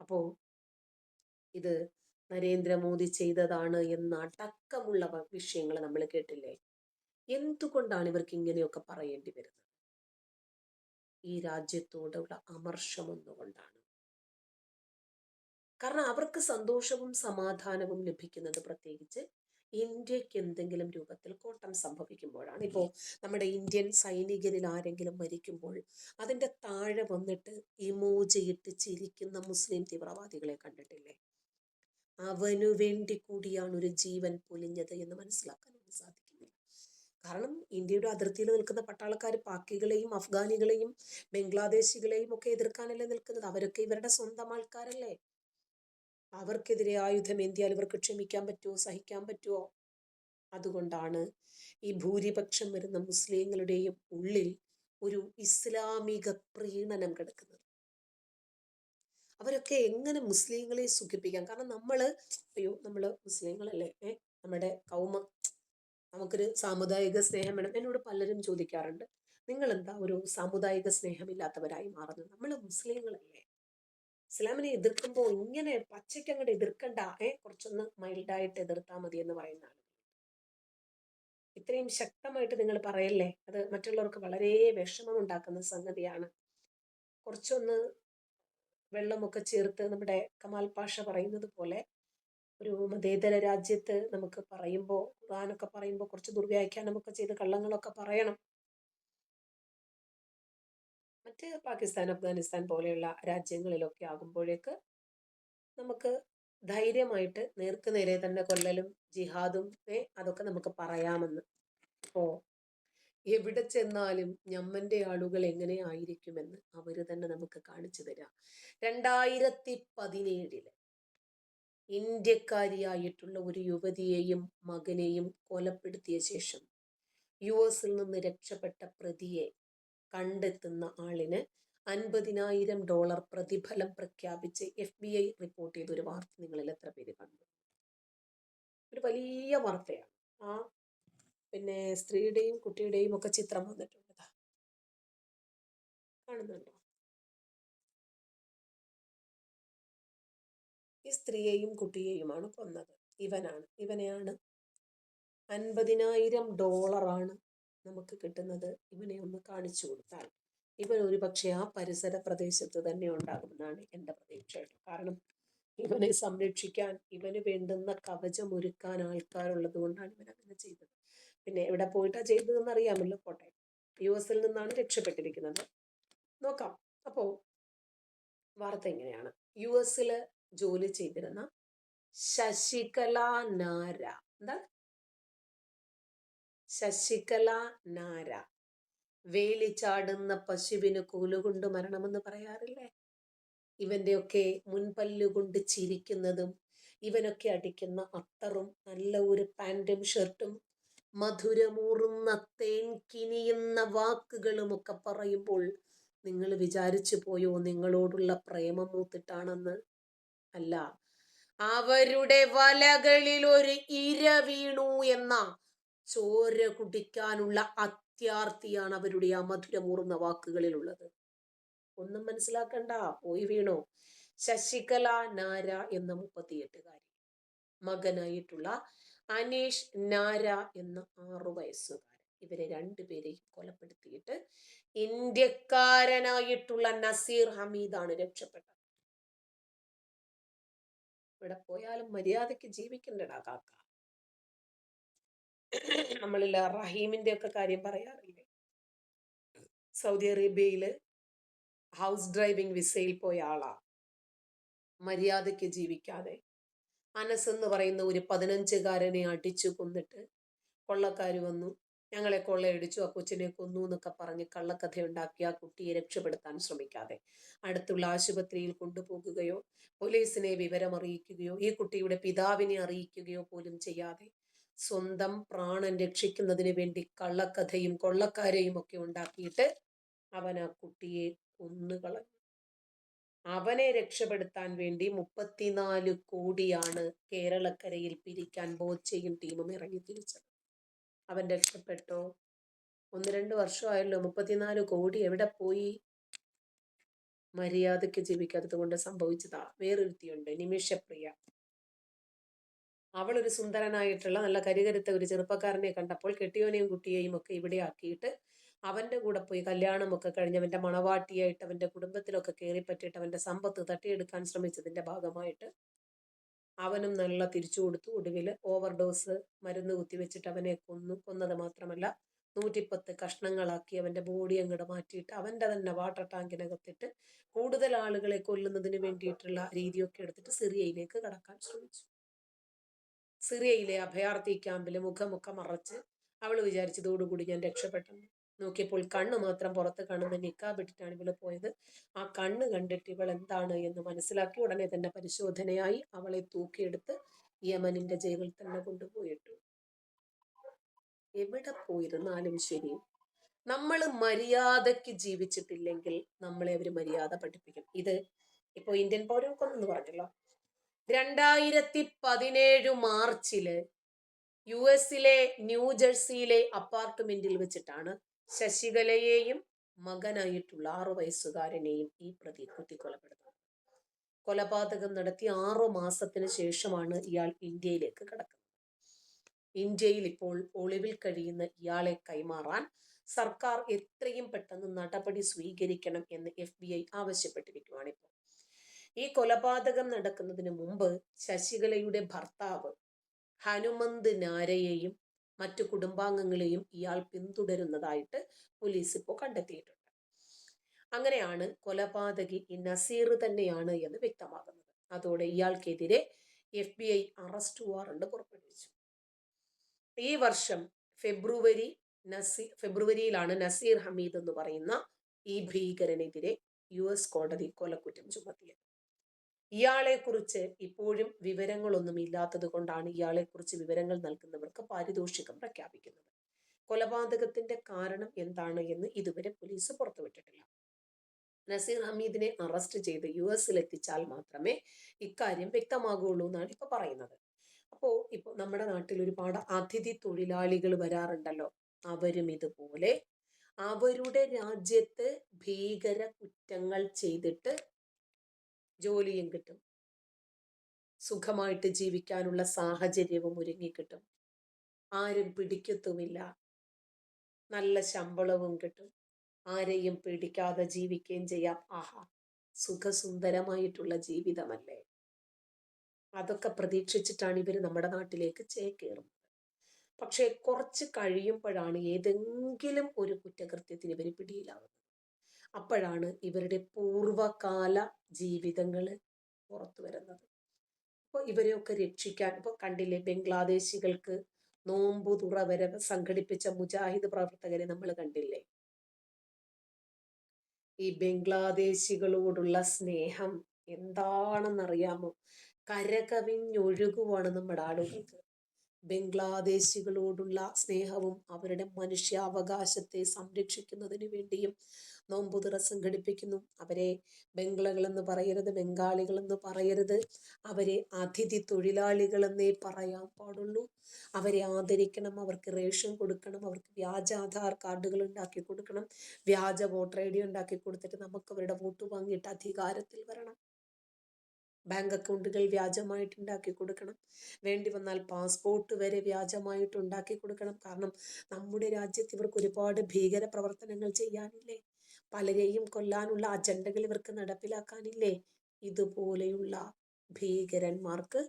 അപ്പോ ഇത് നരേന്ദ്രമോദി ചെയ്തതാണ് എന്ന അടക്കമുള്ള വിഷയങ്ങൾ നമ്മൾ കേട്ടില്ലേ. എന്തുകൊണ്ടാണ് ഇവർക്ക് ഇങ്ങനെയൊക്കെ പറയേണ്ടി വരുന്നത്? ഈ രാജ്യത്തോടുള്ള അമർഷം ഒന്നുകൊണ്ടാണ്. കാരണം അവർക്ക് സന്തോഷവും സമാധാനവും ലഭിക്കുന്നത് പ്രത്യേകിച്ച് ഇന്ത്യക്ക് എന്തെങ്കിലും രൂപത്തിൽ കോട്ടം സംഭവിക്കുമ്പോഴാണ്. ഇപ്പോൾ നമ്മുടെ ഇന്ത്യൻ സൈനികരിൽ ആരെങ്കിലും മരിക്കുമ്പോൾ അതിൻ്റെ താഴെ വന്നിട്ട് ഇമോജിയിട്ട് ചിരിക്കുന്ന മുസ്ലിം തീവ്രവാദികളെ കണ്ടിട്ടില്ലേ? അവനു വേണ്ടി കൂടിയാണ് ഒരു ജീവൻ പൊലിഞ്ഞത് എന്ന് മനസ്സിലാക്കാനൊന്നും സാധിക്കുന്നില്ല. കാരണം ഇന്ത്യയുടെ അതിർത്തിയിൽ നിൽക്കുന്ന പട്ടാളക്കാർ പാക്കികളെയും അഫ്ഗാനികളെയും ബംഗ്ലാദേശികളെയും ഒക്കെ എതിർക്കാനല്ലേ നിൽക്കുന്നത്. അവരൊക്കെ ഇവരുടെ സ്വന്തം ആൾക്കാരല്ലേ. അവർക്കെതിരെ ആയുധം ഏന്തിയാൽ ഇവർക്ക് ക്ഷമിക്കാൻ പറ്റുമോ, സഹിക്കാൻ പറ്റുമോ? അതുകൊണ്ടാണ് ഈ ഭൂരിപക്ഷം വരുന്ന മുസ്ലിങ്ങളുടെയും ഉള്ളിൽ ഒരു ഇസ്ലാമിക പ്രീണനം കിടക്കുന്നത്. അവരൊക്കെ എങ്ങനെ മുസ്ലിങ്ങളെ സുഖിപ്പിക്കാം? കാരണം നമ്മള് മുസ്ലിങ്ങളല്ലേ, നമ്മുടെ നമുക്കൊരു സാമുദായിക സ്നേഹം വേണം. എന്നോട് പലരും ചോദിക്കാറുണ്ട്, നിങ്ങൾ എന്താ ഒരു സാമുദായിക സ്നേഹമില്ലാത്തവരായി മാറുന്നത്? നമ്മൾ മുസ്ലിങ്ങളല്ലേ. ഇസ്ലാമിനെ എതിർക്കുമ്പോൾ ഇങ്ങനെ പച്ചയ്ക്ക് അങ്ങോട്ട് എതിർക്കണ്ട, കുറച്ചൊന്ന് മൈൽഡായിട്ട് എതിർത്താൽ മതി എന്ന് പറയുന്ന ആളുകൾ. ഇത്രയും ശക്തമായിട്ട് നിങ്ങൾ പറയല്ലേ, അത് മറ്റുള്ളവർക്ക് വളരെ വിഷമം ഉണ്ടാക്കുന്ന സംഗതിയാണ്. കുറച്ചൊന്ന് വെള്ളമൊക്കെ ചേർത്ത് നമ്മുടെ കമാൽ പാഷ പറയുന്നത് പോലെ ഒരു മതേതര രാജ്യത്ത് നമുക്ക് പറയുമ്പോൾ, ഖുർആനൊക്കെ പറയുമ്പോൾ കുറച്ച് ദുർവ്യാഖ്യാനമൊക്കെ ചെയ്ത് കള്ളങ്ങളൊക്കെ പറയണം. മറ്റ് പാകിസ്ഥാൻ, അഫ്ഗാനിസ്ഥാൻ പോലെയുള്ള രാജ്യങ്ങളിലൊക്കെ ആകുമ്പോഴേക്ക് നമുക്ക് ധൈര്യമായിട്ട് നേർക്ക് നേരെ തന്നെ കൊല്ലലും ജിഹാദും അതൊക്കെ നമുക്ക് പറയാമെന്ന്. അപ്പോൾ എവിടെ ചെന്നാലും ഞമ്മന്റെ ആളുകൾ എങ്ങനെ ആയിരിക്കുമെന്ന് അവർ തന്നെ നമുക്ക് കാണിച്ചു തരാം. 2017 ഇന്ത്യക്കാരിയായിട്ടുള്ള ഒരു യുവതിയെയും മകനെയും കൊലപ്പെടുത്തിയ ശേഷം US നിന്ന് രക്ഷപ്പെട്ട പ്രതിയെ കണ്ടെത്തുന്ന ആളിന് $50,000 പ്രതിഫലം പ്രഖ്യാപിച്ച് FBI റിപ്പോർട്ട് ചെയ്ത ഒരു വാർത്ത നിങ്ങളിൽ എത്ര പേര് കണ്ടു? ഒരു വലിയ വാർത്തയാണ്. ആ പിന്നെ സ്ത്രീയുടെയും കുട്ടിയുടെയും ഒക്കെ ചിത്രം വന്നിട്ടുണ്ട്. കാണുന്നുണ്ടോ? ഈ സ്ത്രീയെയും കുട്ടിയെയുമാണ് കൊന്നത്. ഇവനെയാണ് $50,000 നമുക്ക് കിട്ടുന്നത്. ഇവനെ ഒന്ന് കാണിച്ചു കൊടുത്താൽ ഇവൻ ഒരു പക്ഷെ ആ പരിസര പ്രദേശത്ത് തന്നെ ഉണ്ടാകുമെന്നാണ് എൻ്റെ പ്രതീക്ഷ. കാരണം ഇവനെ സംരക്ഷിക്കാൻ, ഇവന് വേണ്ടുന്ന കവചം ഒരുക്കാൻ ആൾക്കാരുള്ളത് കൊണ്ടാണ് ഇവൻ അങ്ങനെ ചെയ്തത്. പിന്നെ എവിടെ പോയിട്ടാ ചെയ്തതെന്ന് അറിയാമല്ലോ. പോട്ടെ, US നിന്നാണ് രക്ഷപ്പെട്ടിരിക്കുന്നത്. നോക്കാം. അപ്പോ വാർത്ത എങ്ങനെയാണ്? US ജോലി ചെയ്തിരുന്ന ശശികല നാര, എന്താ ശശികല നാര, വേലി ചാടുന്ന പശുവിന് കോലുകൊണ്ട് മരണമെന്ന് പറയാറില്ലേ? ഇവന്റെയൊക്കെ മുൻപല്ലുകൊണ്ട് ചിരിക്കുന്നതും ഇവനൊക്കെ അടിക്കുന്ന അത്തറും നല്ല ഒരു പാൻറ്റും ഷർട്ടും മധുരമൂറുന്ന തേൻ കിനിയുന്ന വാക്കുകളും ഒക്കെ പറയുമ്പോൾ നിങ്ങൾ വിചാരിച്ചു പോയോ നിങ്ങളോടുള്ള പ്രേമം മൂത്തിട്ടാണെന്ന്? അല്ല, അവരുടെ വലകളിൽ ഒരു ഇര വീണു എന്ന ചോര കുടിക്കാനുള്ള അത്യാർത്തിയാണ് അവരുടെ ആ മധുരമൂറുന്ന വാക്കുകളിലുള്ളത്. ഒന്നും മനസ്സിലാക്കണ്ട, പോയി വീണോ. ശശികല നാര എന്ന 38-കാരി, മകനായിട്ടുള്ള അനീഷ് നാര എന്ന 6 വയസ്സുകാരൻ, ഇവരെ രണ്ടുപേരെയും കൊലപ്പെടുത്തിയിട്ട് ഇന്ത്യക്കാരനായിട്ടുള്ള നസീർ ഹമീദാണ് രക്ഷപ്പെട്ടത്. ഇവിടെ പോയാലും മര്യാദയ്ക്ക് ജീവിക്കണ്ടടാ കാക്ക. നമ്മളില്ല റഹീമിന്റെ ഒക്കെ കാര്യം പറയാറില്ലേ? സൗദി അറേബ്യയില് ഹൗസ് ഡ്രൈവിംഗ് വിസയിൽ പോയ ആളാ. മര്യാദയ്ക്ക് ജീവിക്കാതെ അനസ് എന്ന് പറയുന്ന ഒരു 15-കാരനെ അടിച്ചു കൊന്നിട്ട് കൊള്ളക്കാർ വന്നു, ഞങ്ങളെ കൊള്ളയടിച്ചു, ആ കൊച്ചിനെ കൊന്നു എന്നൊക്കെ പറഞ്ഞ് കള്ളക്കഥ ഉണ്ടാക്കി ആ കുട്ടിയെ രക്ഷപ്പെടുത്താൻ ശ്രമിക്കാതെ അടുത്തുള്ള ആശുപത്രിയിൽ കൊണ്ടുപോകുകയോ പോലീസിനെ വിവരം അറിയിക്കുകയോ ഈ കുട്ടിയുടെ പിതാവിനെ അറിയിക്കുകയോ പോലും ചെയ്യാതെ സ്വന്തം പ്രാണൻ രക്ഷിക്കുന്നതിന് വേണ്ടി കള്ളക്കഥയും കൊള്ളക്കാരെയും ഒക്കെ ഉണ്ടാക്കിയിട്ട് അവൻ ആ കുട്ടിയെ കൊന്നുകളഞ്ഞു. അവനെ രക്ഷപ്പെടുത്താൻ വേണ്ടി 34 കോടിയാണ് കേരളക്കരയിൽ പിരിക്കാൻ ബോച്ചയും ടീമും ഇറങ്ങി തിരിച്ചത്. അവൻ രക്ഷപ്പെട്ടോ? 1-2 വർഷമായല്ലോ. 34 കോടി എവിടെ പോയി? മര്യാദയ്ക്ക് ജീവിക്കാത്തത് കൊണ്ട് സംഭവിച്ചതാ. വേറൊരുത്തിയുണ്ട്, നിമിഷപ്രിയ. അവളൊരു സുന്ദരനായിട്ടുള്ള നല്ല കരികരുത്ത ഒരു ചെറുപ്പക്കാരനെ കണ്ടപ്പോൾ കെട്ടിയോനെയും കുട്ടിയെയും ഒക്കെ ഇവിടെ ആക്കിയിട്ട് അവന്റെ കൂടെ പോയി കല്യാണമൊക്കെ കഴിഞ്ഞ് അവന്റെ മണവാട്ടിയായിട്ട് അവന്റെ കുടുംബത്തിലൊക്കെ കയറിപ്പറ്റിയിട്ട് അവന്റെ സമ്പത്ത് തട്ടിയെടുക്കാൻ ശ്രമിച്ചതിന്റെ ഭാഗമായിട്ട് അവനും നല്ല തിരിച്ചു കൊടുത്തു. ഒടുവിൽ ഓവർഡോസ് മരുന്ന് കുത്തിവെച്ചിട്ട് അവനെ കൊന്നു. കൊന്നത് മാത്രമല്ല 110 കഷ്ണങ്ങളാക്കി അവന്റെ ബോഡി അങ്ങോട്ട് മാറ്റിയിട്ട് അവന്റെ തന്നെ വാട്ടർ ടാങ്കിനകത്തിട്ട് കൂടുതൽ ആളുകളെ കൊല്ലുന്നതിന് വേണ്ടിയിട്ടുള്ള രീതിയൊക്കെ എടുത്തിട്ട് സിറിയയിലേക്ക് കടക്കാൻ ശ്രമിച്ചു. സിറിയയിലെ അഭയാർത്ഥി ക്യാമ്പിൽ മുഖമൊക്കെ മറച്ച് അവൾ വിചാരിച്ചതോടുകൂടി ഞാൻ രക്ഷപ്പെട്ടെന്ന്. നോക്കിയപ്പോൾ കണ്ണ് മാത്രം പുറത്ത് കാണുന്ന നിക്കാബ് ഇട്ടിട്ടാണ് ഇവള് പോയത്. ആ കണ്ണ് കണ്ടിട്ട് ഇവൾ എന്താണ് എന്ന് മനസ്സിലാക്കി ഉടനെ തന്നെ പരിശോധനയായി അവളെ തൂക്കിയെടുത്ത് യമനിന്റെ ജയിലിൽ തന്നെ കൊണ്ടുപോയിട്ടു. എവിടെ പോയിരുന്നാലും ശരി, നമ്മൾ മര്യാദയ്ക്ക് ജീവിച്ചിട്ടില്ലെങ്കിൽ നമ്മളെ അവർ മര്യാദ പഠിപ്പിക്കും. ഇത് ഇപ്പൊ ഇന്ത്യൻ പൗരത്വം പറഞ്ഞല്ലോ. 2017 മാർച്ചില് US ന്യൂജേഴ്സിയിലെ അപ്പാർട്ട്മെന്റിൽ വെച്ചിട്ടാണ് ശശികലയെയും മകനായിട്ടുള്ള 6 വയസ്സുകാരനെയും ഈ പ്രതി കുത്തിക്കൊലപ്പെടുത്തുന്നത്. കൊലപാതകം നടത്തി 6 മാസത്തിന് ശേഷമാണ് ഇയാൾ ഇന്ത്യയിലേക്ക് കടക്കുന്നത്. ഇന്ത്യയിൽ ഇപ്പോൾ ഒളിവിൽ കഴിയുന്ന ഇയാളെ കൈമാറാൻ സർക്കാർ എത്രയും പെട്ടെന്ന് നടപടി സ്വീകരിക്കണം എന്ന് FBI ആവശ്യപ്പെട്ടിരിക്കുകയാണ്. ഇപ്പോൾ ഈ കൊലപാതകം നടക്കുന്നതിന് മുമ്പ് ശശികലയുടെ ഭർത്താവ് ഹനുമന്ത് നാരയെയും മറ്റു കുടുംബാംഗങ്ങളെയും ഇയാൾ പിന്തുടരുന്നതായിട്ട് പോലീസ് ഇപ്പോൾ കണ്ടെത്തിയിട്ടുണ്ട്. അങ്ങനെയാണ് കൊലപാതകി ഈ നസീർ തന്നെയാണ് എന്ന് വ്യക്തമാകുന്നത്. അതോടെ ഇയാൾക്കെതിരെ FBI അറസ്റ്റ് വാറണ്ട് പുറപ്പെടുവിച്ചു. ഈ വർഷം ഫെബ്രുവരിയിലാണ് നസീർ ഹമീദ് എന്ന് പറയുന്ന ഈ ഭീകരനെതിരെ US കോടതി കൊലക്കുറ്റം ചുമത്തിയത്. ഇയാളെക്കുറിച്ച് ഇപ്പോഴും വിവരങ്ങളൊന്നും ഇല്ലാത്തത് കൊണ്ടാണ് ഇയാളെക്കുറിച്ച് വിവരങ്ങൾ നൽകുന്നവർക്ക് പാരിതോഷികം പ്രഖ്യാപിക്കുന്നത്. കൊലപാതകത്തിന്റെ കാരണം എന്താണ് എന്ന് ഇതുവരെ പോലീസ് പുറത്തുവിട്ടിട്ടില്ല. നസീർ ഹമീദിനെ അറസ്റ്റ് ചെയ്ത് US എത്തിച്ചാൽ മാത്രമേ ഇക്കാര്യം വ്യക്തമാകുള്ളൂ എന്നാണ് ഇപ്പൊ പറയുന്നത്. ഇപ്പൊ നമ്മുടെ നാട്ടിൽ ഒരുപാട് അതിഥി തൊഴിലാളികൾ വരാറുണ്ടല്ലോ. അവരും ഇതുപോലെ അവരുടെ രാജ്യത്ത് ഭീകര കുറ്റങ്ങൾ ചെയ്തിട്ട് ജോലിയും കിട്ടും, സുഖമായിട്ട് ജീവിക്കാനുള്ള സാഹചര്യവും ഒരുങ്ങിക്കിട്ടും, ആരും പിടിക്കത്തുമില്ല, നല്ല ശമ്പളവും കിട്ടും, ആരെയും പിടിക്കാതെ ജീവിക്കുകയും ചെയ്യാം. ആഹാ, സുഖസുന്ദരമായിട്ടുള്ള ജീവിതമല്ലേ. അതൊക്കെ പ്രതീക്ഷിച്ചിട്ടാണ് ഇവർ നമ്മുടെ നാട്ടിലേക്ക് ചേക്കേറുന്നത്. പക്ഷെ കുറച്ച് കഴിയുമ്പോഴാണ് ഏതെങ്കിലും ഒരു കുറ്റകൃത്യത്തിന് ഇവർ പിടിയിലാവുന്നത്. അപ്പോഴാണ് ഇവരുടെ പൂർവകാല ജീവിതങ്ങൾ പുറത്തു വരുന്നത്. അപ്പോൾ ഇവരെയൊക്കെ രക്ഷിക്കാൻ, ഇപ്പൊ കണ്ടില്ലേ, ബംഗ്ലാദേശികൾക്ക് നോമ്പുതുറ വരെ സംഘടിപ്പിച്ച മുജാഹിദ് പ്രവർത്തകരെ നമ്മൾ കണ്ടില്ലേ. ഈ ബംഗ്ലാദേശികളോടുള്ള സ്നേഹം എന്താണെന്നറിയാമോ? കരകവിഞ്ഞൊഴുകുവാണ് നമ്മുടെ ആളുകൾക്ക്. ബംഗ്ലാദേശികളോടുള്ള സ്നേഹവും അവരുടെ മനുഷ്യാവകാശത്തെ സംരക്ഷിക്കുന്നതിന് വേണ്ടിയും നോമ്പുതുറ സംഘടിപ്പിക്കുന്നു. അവരെ ബംഗ്ലകളെന്ന് പറയരുത്, ബംഗാളികളെന്ന് പറയരുത്, അവരെ അതിഥി തൊഴിലാളികളെന്നേ പറയാൻ പാടുള്ളൂ. അവരെ ആദരിക്കണം, അവർക്ക് റേഷൻ കൊടുക്കണം, അവർക്ക് വ്യാജ ആധാർ കാർഡുകൾ ഉണ്ടാക്കി കൊടുക്കണം, വ്യാജ വോട്ടർ ID ഉണ്ടാക്കി കൊടുത്തിട്ട് നമുക്ക് അവരുടെ വോട്ട് വാങ്ങിയിട്ട് അധികാരത്തിൽ വരണം. ബാങ്ക് അക്കൗണ്ടുകൾ വ്യാജമായിട്ട് ഉണ്ടാക്കി കൊടുക്കണം, വേണ്ടി വന്നാൽ പാസ്പോർട്ട് വരെ വ്യാജമായിട്ട് ഉണ്ടാക്കി കൊടുക്കണം. കാരണം നമ്മുടെ രാജ്യത്ത് ഇവർക്ക് ഒരുപാട് ഭീകര പ്രവർത്തനങ്ങൾ ചെയ്യാനില്ലേ, പലരെയും കൊല്ലാനുള്ള അജണ്ടകൾ ഇവർക്ക് നടപ്പിലാക്കാനില്ലേ. ഇതുപോലെയുള്ള ഭീകരന്മാർക്ക്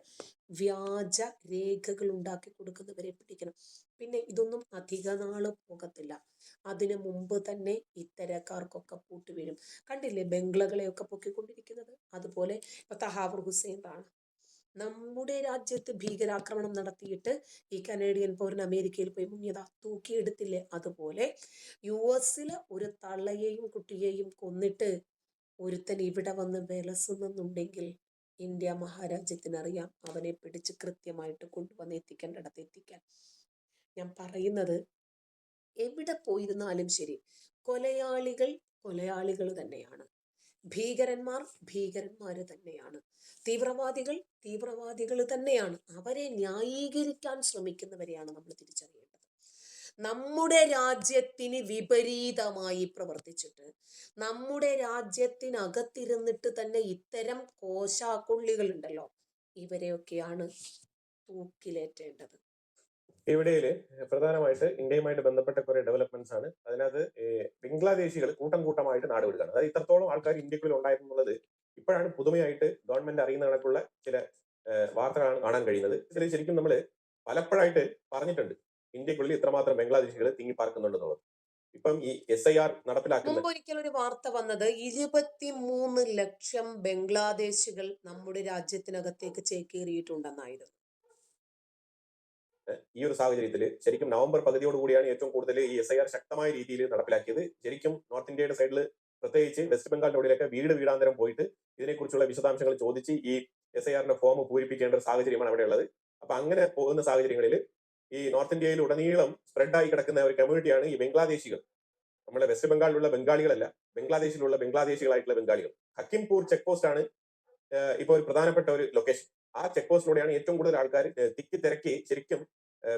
വ്യാജ രേഖകൾ ഉണ്ടാക്കി കൊടുക്കുന്നവരെ പിടിക്കണം. പിന്നെ ഇതൊന്നും അധിക നാള് പോകത്തില്ല, അതിനു മുമ്പ് തന്നെ ഇത്തരക്കാർക്കൊക്കെ പൂട്ടുവീഴും. കണ്ടില്ലേ ബംഗ്ലകളെയൊക്കെ പൊക്കിക്കൊണ്ടിരിക്കുന്നത്. അതുപോലെ ഇപ്പൊ തഹാവൂർ ഹുസൈൻ റാണ നമ്മുടെ രാജ്യത്ത് ഭീകരാക്രമണം നടത്തിയിട്ട് ഈ കനേഡിയൻ പൗരൻ അമേരിക്കയിൽ പോയി മുങ്ങിയതാ, തൂക്കിയെടുത്തില്ലേ. അതുപോലെ US ഒരു തള്ളയെയും കുട്ടിയെയും കൊന്നിട്ട് ഒരുത്തൻ ഇവിടെ വന്ന് വിലസുന്നുണ്ടെങ്കിൽ ഇന്ത്യ മഹാരാജ്യത്തിനറിയാം അവനെ പിടിച്ച് കൃത്യമായിട്ട് കൊണ്ടുവന്ന് എത്തിക്കേണ്ടിടത്ത് എത്തിക്കാൻ. ഞാൻ പറയുന്നത്, എവിടെ പോയിരുന്നാലും ശരി, കൊലയാളികൾ കൊലയാളികൾ തന്നെയാണ്, ഭീകരന്മാർ ഭീകരന്മാര് തന്നെയാണ്, തീവ്രവാദികൾ തീവ്രവാദികൾ തന്നെയാണ്. അവരെ ന്യായീകരിക്കാൻ ശ്രമിക്കുന്നവരെയാണ് നമ്മൾ തിരിച്ചറിയേണ്ടത്. നമ്മുടെ രാജ്യത്തിന് വിപരീതമായി പ്രവർത്തിച്ചിട്ട് നമ്മുടെ രാജ്യത്തിനകത്തിരുന്നിട്ട് തന്നെ ഇത്തരം കോശാക്കൊള്ളികൾ ഉണ്ടല്ലോ, ഇവരെയൊക്കെയാണ് തൂക്കിലേറ്റേണ്ടത്. ഇവിടെയില് പ്രധാനമായിട്ട് ഇന്ത്യയുമായിട്ട് ബന്ധപ്പെട്ട കുറെ ഡെവലപ്മെന്റ്സ് ആണ്. അതിനകത്ത് ബംഗ്ലാദേശികൾ കൂട്ടം കൂട്ടമായിട്ട് നാട് വിടുകയാണ്. അതായത് ഇത്രത്തോളം ആൾക്കാർ ഇന്ത്യക്കുള്ളിൽ ഉണ്ടായിരുന്നുള്ളത് ഇപ്പോഴാണ് പുതുമയായിട്ട് ഗവൺമെന്റ് അറിയുന്ന കണക്കുള്ള ചില വാർത്തകളാണ് കാണാൻ കഴിയുന്നത്. ഇതിൽ ശരിക്കും നമ്മൾ പലപ്പോഴായിട്ട് പറഞ്ഞിട്ടുണ്ട് ഇന്ത്യക്കുള്ളിൽ ഇത്രമാത്രം ബംഗ്ലാദേശികൾ തിങ്ങിപ്പാർക്കുന്നുണ്ടെന്നുള്ളത്. ഇപ്പം ഈ SIR നടപ്പിലാക്കുന്ന മുമ്പ് ഒരിക്കൽ ഒരു വാർത്ത വന്നത് 23 ലക്ഷം ബംഗ്ലാദേശികൾ നമ്മുടെ രാജ്യത്തിനകത്തേക്ക് ചേക്കേറിയിട്ടുണ്ടെന്നായിരുന്നു. ഈ ഒരു സാഹചര്യത്തിൽ ശരിക്കും നവംബർ പകുതിയോട് കൂടിയാണ് ഏറ്റവും കൂടുതൽ ഈ SIR ശക്തമായ രീതിയിൽ നടപ്പിലാക്കിയത്. ശരിക്കും നോർത്ത് ഇന്ത്യയുടെ സൈഡിൽ, പ്രത്യേകിച്ച് വെസ്റ്റ് ബംഗാളിന്റെ ഉള്ളിലൊക്കെ വീട് വീടാന്തരം പോയിട്ട് ഇതിനെക്കുറിച്ചുള്ള വിശദാംശങ്ങൾ ചോദിച്ച് ഈ SIRന്റെ ഫോം പൂരിപ്പിക്കേണ്ട ഒരു സാഹചര്യമാണ് അവിടെ ഉള്ളത്. അപ്പൊ അങ്ങനെ പോകുന്ന സാഹചര്യങ്ങളിൽ ഈ നോർത്ത് ഇന്ത്യയിൽ ഉടനീളം സ്പ്രെഡായി കിടക്കുന്ന ഒരു കമ്മ്യൂണിറ്റിയാണ് ഈ ബംഗ്ലാദേശികൾ. നമ്മുടെ വെസ്റ്റ് ബംഗാളിലുള്ള ബംഗാളികളല്ല, ബംഗ്ലാദേശിലുള്ള ബംഗ്ലാദേശികളായിട്ടുള്ള ബംഗാളികൾ. ഹക്കിംപൂർ ചെക്ക് പോസ്റ്റ് ആണ് ഇപ്പോൾ ഒരു പ്രധാനപ്പെട്ട ഒരു ലൊക്കേഷൻ. ആ ചെക്ക് പോസ്റ്റിലൂടെയാണ് ഏറ്റവും കൂടുതൽ ആൾക്കാർ തിക്കി തിരക്കി ശരിക്കും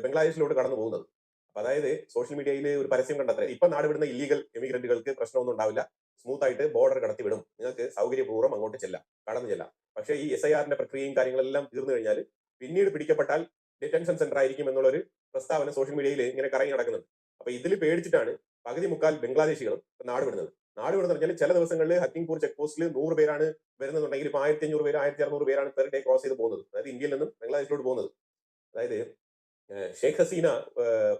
ബംഗ്ലാദേശിലോട്ട് കടന്നു പോകുന്നത്. അപ്പൊ അതായത് സോഷ്യൽ മീഡിയയിൽ ഒരു പരസ്യം കണ്ടത്ര, ഇപ്പൊ നാട് വിടുന്ന ഇല്ലീഗൽ എമിഗ്രന്റുകൾക്ക് പ്രശ്നമൊന്നും ഉണ്ടാവില്ല, സ്മൂത്ത് ആയിട്ട് ബോർഡർ കടത്തി വിടും, നിങ്ങൾക്ക് സൗകര്യപൂർവ്വം അങ്ങോട്ട് ചെല്ലാം, കടന്നു ചെല്ലാം. പക്ഷേ ഈ SIRന്റെ പ്രക്രിയയും കാര്യങ്ങളെല്ലാം തീർന്നു കഴിഞ്ഞാൽ പിന്നീട് പിടിക്കപ്പെട്ടാൽ ഡിറ്റൻഷൻ സെന്റർ ആയിരിക്കും എന്നുള്ളൊരു പ്രസ്താവന സോഷ്യൽ മീഡിയയിൽ ഇങ്ങനെ കറങ്ങി നടക്കുന്നുണ്ട്. അപ്പൊ ഇതിൽ പേടിച്ചിട്ടാണ് പകുതി മുക്കാൽ ബംഗ്ലാദേശികളും നാട് വിടുന്നത്. നാട് വിടുന്ന പറഞ്ഞാൽ ചില ദിവസങ്ങളിൽ ഹക്കിംപൂർ ചെക്ക് പോസ്റ്റിൽ 100 പേരാണ് വരുന്നുണ്ടെങ്കിൽ ഇപ്പൊ 1500 പേര് 1600 പേരാണ് പെർ ഡേ ക്രോസ് ചെയ്ത് പോകുന്നത്, അതായത് ഇന്ത്യയിൽ നിന്നും ബംഗ്ലാദേശിലോട്ട് പോകുന്നത്. അതായത് ഷെയ്ഖ് ഹസീന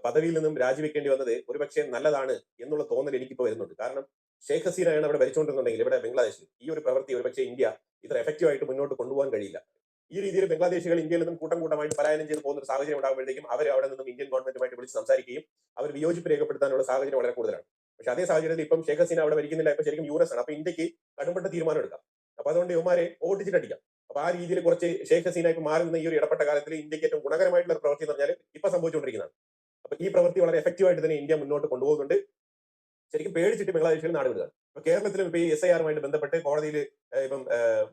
പദവിയിൽ നിന്നും രാജിവെക്കേണ്ടി വന്നത് ഒരുപക്ഷെ നല്ലതാണ് എന്നുള്ള തോന്നൽ എനിക്കിപ്പോ വരുന്നുണ്ട്. കാരണം ഷെയ്ഖ് ഹസീനയാണ് അവിടെ ഭരിച്ചുകൊണ്ടിരുന്നുണ്ടെങ്കിൽ ഇവിടെ ബംഗ്ലാദേശിൽ ഈ ഒരു പ്രവൃത്തി ഒരുപക്ഷെ ഇന്ത്യ ഇത്ര എഫക്റ്റീവ് ആയിട്ട് മുന്നോട്ട് കൊണ്ടുപോകാൻ കഴിയില്ല. ഈ രീതിയിൽ ബംഗ്ലാദേശികൾ ഇന്ത്യയിൽ നിന്നും കൂട്ടം കൂട്ടമായിട്ട് പലായനം ചെയ്ത് പോകുന്ന ഒരു സാഹചര്യം ഉണ്ടാകുമ്പോഴത്തേക്കും അവർ അവിടെ നിന്നും ഇന്ത്യൻ ഗവൺമെന്റുമായിട്ട് വിളിച്ച് സംസാരിക്കുകയും അവർ വിയോജിപ്പ് രേഖപ്പെടുത്താനുള്ള സാഹചര്യം വളരെ കൂടുതലാണ്. പക്ഷെ അതേ സാഹചര്യത്തിൽ ഇപ്പം ഷെയ്ഖ് ഹസീന അവിടെ ഭരിക്കുന്നില്ല, ഇപ്പൊ ശരിക്കും US ആണ്. അപ്പൊ ഇന്ത്യക്ക് കടുംപെട്ട തീരുമാനം എടുക്കാം. അപ്പൊ അതുകൊണ്ട് ഇവന്മാരെ ഓടിച്ചിട്ടടിക്കാം. അപ്പൊ ആ രീതിയിൽ കുറച്ച് ഷേഖ് ഹസീന ഇപ്പൊ മാറി നിന്ന ഈ ഒരു ഇടപെട്ട കാലത്തിൽ ഇന്ത്യക്ക് ഏറ്റവും ഗുണകരമായിട്ടുള്ള ഒരു പ്രവൃത്തി എന്ന് പറഞ്ഞാൽ ഇപ്പൊ സംഭവിച്ചുകൊണ്ടിരിക്കുന്നതാണ്. അപ്പൊ ഈ പ്രവൃത്തി വളരെ എഫക്റ്റീവായിട്ട് തന്നെ ഇന്ത്യ മുന്നോട്ട് കൊണ്ടുപോകുന്നുണ്ട്. ശരിക്കും പേടിച്ചിട്ട് ബംഗ്ലാദേശിൽ നാട് വിടുകയാണ്. ഇപ്പൊ കേരളത്തിലും ഇപ്പൊ ഈ SIR-മായി ബന്ധപ്പെട്ട് കോടതിയിൽ ഇപ്പം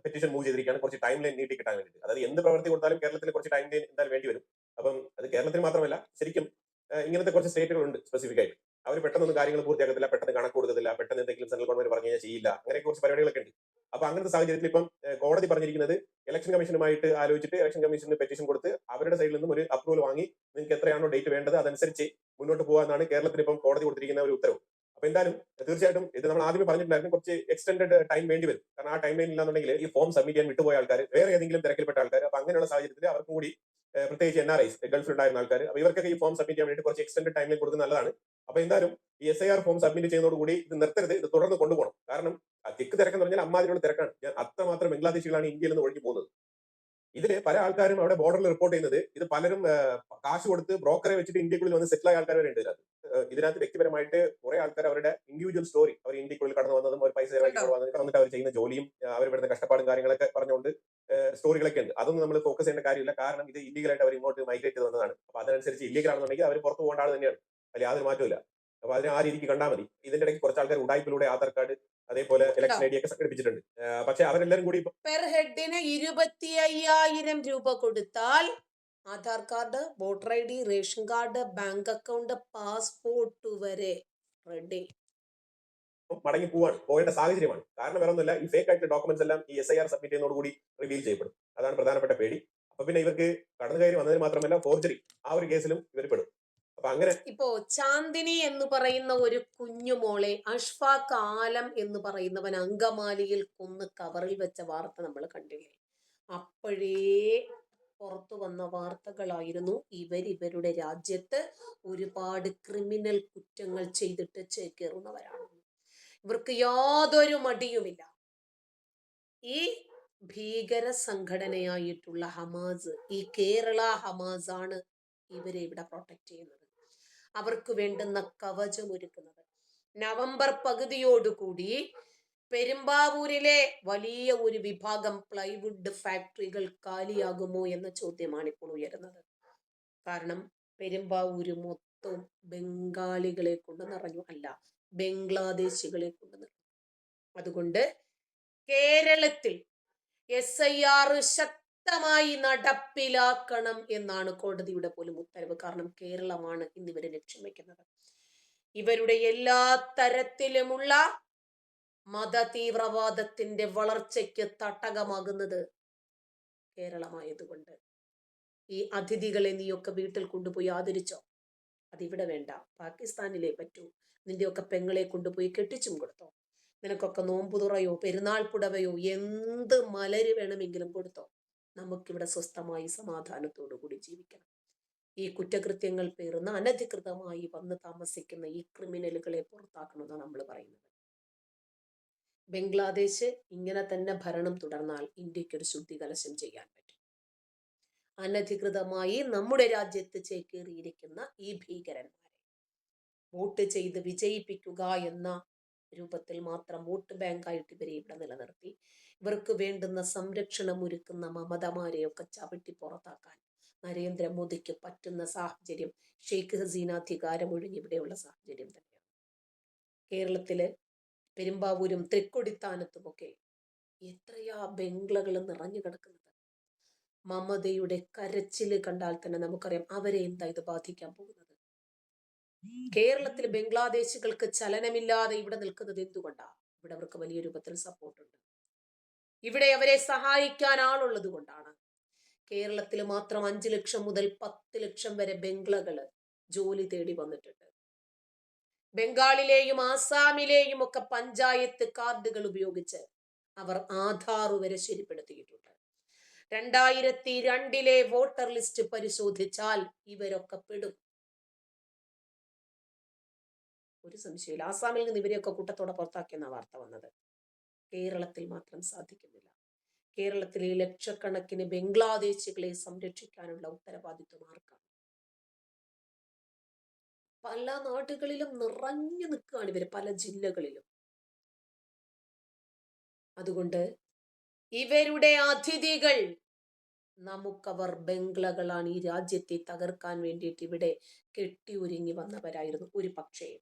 പെറ്റീഷൻ മൂവ് ചെയ്തിരിക്കുകയാണ് കുറച്ച് ടൈം ലൈൻ നീട്ടി കിട്ടാൻ വേണ്ടിയിട്ട്. അതായത് എന്ത് പ്രവൃത്തി കൊടുത്താലും കേരളത്തിൽ കുറച്ച് ടൈം ലൈൻ എന്തായാലും വേണ്ടി വരും. അപ്പം അത് കേരളത്തിൽ മാത്രമല്ല, ശരിക്കും ഇങ്ങനത്തെ കുറച്ച് സ്റ്റേറ്റുകളുണ്ട് സ്പെസിഫിക് ആയിട്ട്. അവർ പെട്ടെന്നൊന്നും കാര്യങ്ങൾ പൂർത്തിയാക്കത്തില്ല, പെട്ടെന്ന് കണക്ക് കൊടുക്കത്തില്ല, പെട്ടെന്ന് എന്തെങ്കിലും സെൻട്രൽ ഗവൺമെന്റ് പറഞ്ഞു കഴിഞ്ഞാൽ ചെയ്യില്ല, അങ്ങനെ കുറച്ച് പരിപാടികളൊക്കെ ഉണ്ട്. അപ്പൊ അങ്ങനത്തെ സാഹചര്യത്തിൽ ഇപ്പം കോടതി പറഞ്ഞിരിക്കുന്നത് ഇലക്ഷൻ കമ്മീഷനുമായിട്ട് ആലോചിച്ചിട്ട് ഇലക്ഷൻ കമ്മീഷന് പെറ്റീഷൻ കൊടുത്ത് അവരുടെ സൈഡിൽ നിന്നും ഒരു അപ്രൂവൽ വാങ്ങി നിങ്ങൾക്ക് എത്രയാണോ ഡേറ്റ് വേണ്ടത് അതനുസരിച്ച് മുന്നോട്ട് പോകാനാണ് കേരളത്തിൽ ഇപ്പം കോടതി കൊടുത്തിരിക്കുന്ന ഒരു ഉത്തരവ്. അപ്പൊ എന്തായാലും തീർച്ചയായിട്ടും ഇത് നമ്മൾ ആദ്യമേ പറഞ്ഞിട്ടുണ്ടായിരുന്നു, കുറച്ച് എക്സ്റ്റൻഡഡ് ടൈം വേണ്ടി വരും. കാരണം ആ ടൈം ലൈൻ ഇല്ലാന്നുണ്ടെങ്കിൽ ഈ ഫോം സബ്മിറ്റ് ചെയ്യാൻ വിട്ടുപോയ ആൾക്കാർ, വേറെ ഏതെങ്കിലും തിരക്കിൽപ്പെട്ട ആൾക്കാർ, അപ്പൊ അങ്ങനെയുള്ള സാഹചര്യത്തിൽ അവർക്കും കൂടി പ്രത്യേകിച്ച് NRIs, ഗൾഫിലുണ്ടായിരുന്ന ആൾക്കാർ, അപ്പൊ ഇവർക്കൊക്കെ ഈ ഫോം സബ്മിറ്റ് ചെയ്യാൻ വേണ്ടി കുറച്ച് എക്സ്റ്റൻഡ് ടൈം ലൈൻ കൊടുക്കുന്നത് നല്ലതാണ്. അപ്പൊ എന്തായാലും ഈ SIR ഫോം സബ്മിറ്റ് ചെയ്യുന്നതോടുകൂടി ഇത് നിർത്തരുത്, ഇത് തുടർന്ന് കൊണ്ടുപോകണം. കാരണം തിക്ക് തിരക്കെന്ന് പറഞ്ഞാൽ അമ്മാതിരിയുള്ള തിരക്കാണ്. അത്രമാത്രം ബംഗ്ലാദേശികളാണ് ഇന്ത്യയിൽ നിന്ന് ഒഴുകി പോകുന്നത്. ഇതില് പല ആൾക്കാരും അവിടെ ബോർഡറിൽ റിപ്പോർട്ട് ചെയ്യുന്നത് ഇത് പലരും കാശ് കൊടുത്ത് ബ്രോക്കറെ വെച്ചിട്ട് ഇന്ത്യക്കുള്ളിൽ വന്ന് സെറ്റിൽ ആയ ആൾക്കാർ വരെ ഉണ്ട് ഇതിനകത്ത്. ഇതിനകത്ത് വ്യക്തിപരമായിട്ട് കുറെ ആൾക്കാർ അവരുടെ ഇൻഡിവിജ്വൽ സ്റ്റോറി, അവർ ഇന്ത്യക്കുള്ളിൽ കടന്നു വന്നതും ഒരു പൈസ ചെലവാക്കി വന്നിട്ട് അവർ ചെയ്യുന്ന ജോലിയും അവർ പെടുന്ന കഷ്ടപ്പാടും കാര്യങ്ങളൊക്കെ പറഞ്ഞുകൊണ്ട് സ്റ്റോറികളൊക്കെ ഉണ്ട്. അതൊന്നും നമ്മൾ ഫോക്കസ് ചെയ്യേണ്ട കാര്യമില്ല. കാരണം ഇത് ഇല്ലീഗലായിട്ട് അവർ ഇങ്ങോട്ട് മൈഗ്രേറ്റ് ചെയ്ത് വന്നതാണ്. അപ്പൊ അതനുസരിച്ച് ഇല്ലീഗൽ ആണെന്നുണ്ടെങ്കിൽ അവർ പുറത്തു പോകേണ്ട ആൾ തന്നെയാണ്, അതിൽ യാതൊരു മാറ്റമില്ല. അപ്പൊ അതിനെ ആ രീതിക്ക് കണ്ടാൽ മതി. ഇതിന്റെ ഇടയ്ക്ക് കുറച്ച് ആൾക്കാർ ഉടായ്പിലൂടെ ആധാർ കാർഡ് അതേപോലെ ഇലക്ഷൻ ID ഒക്കെ സംഘടിപ്പിച്ചിട്ടുണ്ട്. പക്ഷെ അവരെല്ലാരും കൂടി പെർ ഹെഡിന് 25,000 രൂപ കൊടുത്താൽ Aadhaar card, voter ID, ration card, bank account, passport വരെ റെഡി. മടങ്ങി പോകേണ്ട സാഹചര്യമാണ്. കാരണം വേറെ ഒന്നുമില്ല, ഈ ഫേക്ക് ആയിട്ടുള്ള ഡോക്യുമെന്റ്സ് എല്ലാം ഈ SIR സബ്മിറ്റ് ചെയ്യുന്നതോടുകൂടി റിവീൽ ചെയ്യപ്പെടും. അതാണ് പ്രധാനപ്പെട്ട പേടി. അപ്പൊ പിന്നെ ഇവർക്ക് കടന്നു കയറി വന്നതിന് മാത്രമല്ല ഫോർജറി ആ ഒരു കേസിലും ഇവർ പെടും. അപ്പൊ അങ്ങനെ ഇപ്പോ ചാന്ദിനി എന്ന് പറയുന്ന ഒരു കുഞ്ഞുമോളെ അഷ്ഫാഖ് ആലം എന്ന് പറയുന്നവൻ അങ്കമാലിയിൽ കൊന്ന് കവറിൽ വെച്ച വാർത്ത നമ്മൾ കണ്ടില്ലേ? അപ്പോഴേ പുറത്തു വന്ന വാർത്തകളായിരുന്നു ഇവരുടെ രാജ്യത്ത് ഒരുപാട് ക്രിമിനൽ കുറ്റങ്ങൾ ചെയ്തിട്ട് ചേക്കേറുന്നവരാണ്. ഇവർക്ക് യാതൊരു മടിയുമില്ല. ഈ ഭീകര സംഘടനയായിട്ടുള്ള ഹമാസ്, ഈ കേരള ഹമാസ് ആണ് ഇവരെ ഇവിടെ പ്രൊട്ടക്ട് ചെയ്യുന്നത്, അവർക്ക് വേണ്ടുന്ന കവചം ഒരുക്കുന്നത്. നവംബർ പകുതിയോടുകൂടി പെരുമ്പാവൂരിലെ വലിയ ഒരു വിഭാഗം പ്ലൈവുഡ് ഫാക്ടറികൾ കാലിയാകുമോ എന്ന ചോദ്യമാണ് ഇപ്പോൾ ഉയരുന്നത്. കാരണം പെരുമ്പാവൂര് മൊത്തം ബംഗാളികളെ കൊണ്ട് നിറഞ്ഞു, അല്ല ബംഗ്ലാദേശികളെ കൊണ്ട് നിറഞ്ഞു. അതുകൊണ്ട് കേരളത്തിൽ SIR ശക്തമായി നടപ്പിലാക്കണം എന്നാണ് കോടതിയുടെ പോലും ഉത്തരവ്. കാരണം കേരളമാണ് ഇന്നിവരെ ലക്ഷ്യം വെക്കുന്നത്. ഇവരുടെ എല്ലാ തരത്തിലുമുള്ള മത തീവ്രവാദത്തിന്റെ വളർച്ചയ്ക്ക് തട്ടകമാകുന്നത് കേരളമായതുകൊണ്ട് ഈ അതിഥികളെ നീയൊക്കെ വീട്ടിൽ കൊണ്ടുപോയി ആദരിച്ചോ, അതിവിടെ വേണ്ട, പാകിസ്ഥാനിലേ പറ്റൂ. നിന്റെയൊക്കെ പെങ്ങളെ കൊണ്ടുപോയി കെട്ടിച്ചും കൊടുത്തോ, നിനക്കൊക്കെ നോമ്പുതുറയോ പെരുന്നാൾ പുടവയോ എന്ത് മലര് വേണമെങ്കിലും കൊടുത്തോ. നമുക്കിവിടെ സ്വസ്ഥമായി സമാധാനത്തോടു കൂടി ജീവിക്കണം. ഈ കുറ്റകൃത്യങ്ങൾ പേറുന്ന അനധികൃതമായി വന്ന് താമസിക്കുന്ന ഈ ക്രിമിനലുകളെ പുറത്താക്കണമെന്നാണ് നമ്മൾ പറയുന്നത്. ബംഗ്ലാദേശ് ഇങ്ങനെ തന്നെ ഭരണം തുടർന്നാൽ ഇന്ത്യക്ക് ഒരു ശുദ്ധി കലശം ചെയ്യാൻ പറ്റും. അനധികൃതമായി നമ്മുടെ രാജ്യത്ത് ചേക്കേറിയിരിക്കുന്ന ഈ ഭീകരന്മാരെ വോട്ട് ചെയ്ത് വിജയിപ്പിക്കുക എന്ന രൂപത്തിൽ മാത്രം വോട്ട് ബാങ്കായിട്ട് ഇവരെ ഇവിടെ നിലനിർത്തി ഇവർക്ക് വേണ്ടുന്ന സംരക്ഷണം ഒരുക്കുന്ന മമതമാരെയൊക്കെ ചവിട്ടി പുറത്താക്കാൻ നരേന്ദ്രമോദിക്ക് പറ്റുന്ന സാഹചര്യം ഷെയ്ഖ് ഹസീന അധികാരം ഒഴിഞ്ഞ് ഇവിടെയുള്ള സാഹചര്യം തന്നെയാണ്. കേരളത്തില് പെരുമ്പാവൂരും തൃക്കൊടിത്താനത്തുമൊക്കെ എത്രയാ ബംഗ്ലകൾ നിറഞ്ഞു കിടക്കുന്നത്. മമതയുടെ കരച്ചില് കണ്ടാൽ തന്നെ നമുക്കറിയാം അവരെ എന്താ ഇത് ബാധിക്കാൻ പോകുന്നത്. കേരളത്തിൽ ബംഗ്ലാദേശികൾക്ക് ചലനമില്ലാതെ ഇവിടെ നിൽക്കുന്നത് എന്തുകൊണ്ടാ? ഇവിടെ അവർക്ക് വലിയ രൂപത്തിൽ സപ്പോർട്ടുണ്ട്. ഇവിടെ അവരെ സഹായിക്കാൻ ആളുള്ളത് കൊണ്ടാണ്. കേരളത്തിൽ മാത്രം 5 ലക്ഷം മുതൽ 10 ലക്ഷം വരെ ബംഗ്ലകള് ജോലി തേടി വന്നിട്ടുണ്ട്. ബംഗാളിലെയും ആസാമിലെയും ഒക്കെ പഞ്ചായത്ത് കാർഡുകൾ ഉപയോഗിച്ച് അവർ ആധാർ വരെ ശരിപ്പെടുത്തിയിട്ടുണ്ട്. 2002 വോട്ടർ ലിസ്റ്റ് പരിശോധിച്ചാൽ ഇവരൊക്കെ പെടും, ഒരു സംശയമില്ല. ആസാമിൽ നിന്ന് ഇവരെയൊക്കെ കൂട്ടത്തോടെ പുറത്താക്കിയെന്ന വാർത്ത വന്നത്. കേരളത്തിൽ മാത്രം സാധിക്കുന്നില്ല. കേരളത്തിലെ ലക്ഷക്കണക്കിന് ബംഗ്ലാദേശികളെ സംരക്ഷിക്കാനുള്ള ഉത്തരവാദിത്വം ആർക്കാണ്? പല നാടുകളിലും നിറഞ്ഞു നിൽക്കുകയാണ് ഇവര്, പല ജില്ലകളിലും. അതുകൊണ്ട് ഇവരുടെ അതിഥികൾ. നമുക്കവർ ബംഗ്ലകളാണ്. ഈ രാജ്യത്തെ തകർക്കാൻ വേണ്ടിയിട്ട് ഇവിടെ കെട്ടിയൊരുങ്ങി വന്നവരായിരുന്നു. ഒരു പക്ഷേ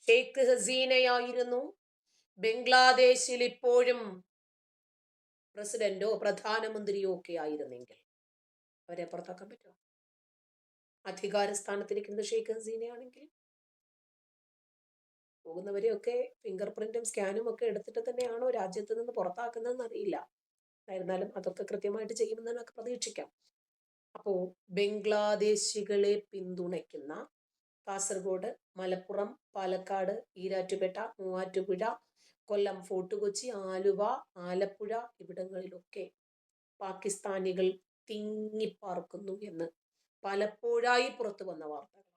ഷെയ്ഖ് ഹസീനയായിരുന്നു ബംഗ്ലാദേശിൽ ഇപ്പോഴും പ്രസിഡന്റോ പ്രധാനമന്ത്രിയോ ഒക്കെ ആയിരുന്നെങ്കിൽ അവരെ പുറത്താക്കാൻ പറ്റുമോ? അധികാര സ്ഥാനത്തിരിക്കുന്നത് ഷെയ്ഖ് ഹസീനയാണെങ്കിൽ പോകുന്നവരെയൊക്കെ ഫിംഗർ പ്രിന്റും സ്കാനും ഒക്കെ എടുത്തിട്ട് തന്നെയാണോ രാജ്യത്ത് നിന്ന് പുറത്താക്കുന്നതെന്ന് അറിയില്ല. ആയിരുന്നാലും അതൊക്കെ കൃത്യമായിട്ട് ചെയ്യുമെന്ന് നമുക്ക് പ്രതീക്ഷിക്കാം. അപ്പോ ബംഗ്ലാദേശികളെ പിന്തുണയ്ക്കുന്ന കാസർഗോഡ്, മലപ്പുറം, പാലക്കാട്, ഈരാറ്റുപേട്ട, മൂവാറ്റുപുഴ, കൊല്ലം ഫോർട്ട് കൊച്ചി, ആലുവ, ആലപ്പുഴ ഇവിടങ്ങളിലൊക്കെ പാകിസ്ഥാനികൾ തിങ്ങിപ്പാർക്കുന്നു എന്ന് പലപ്പോഴായി പുറത്തു വന്ന വാർത്തകൾ.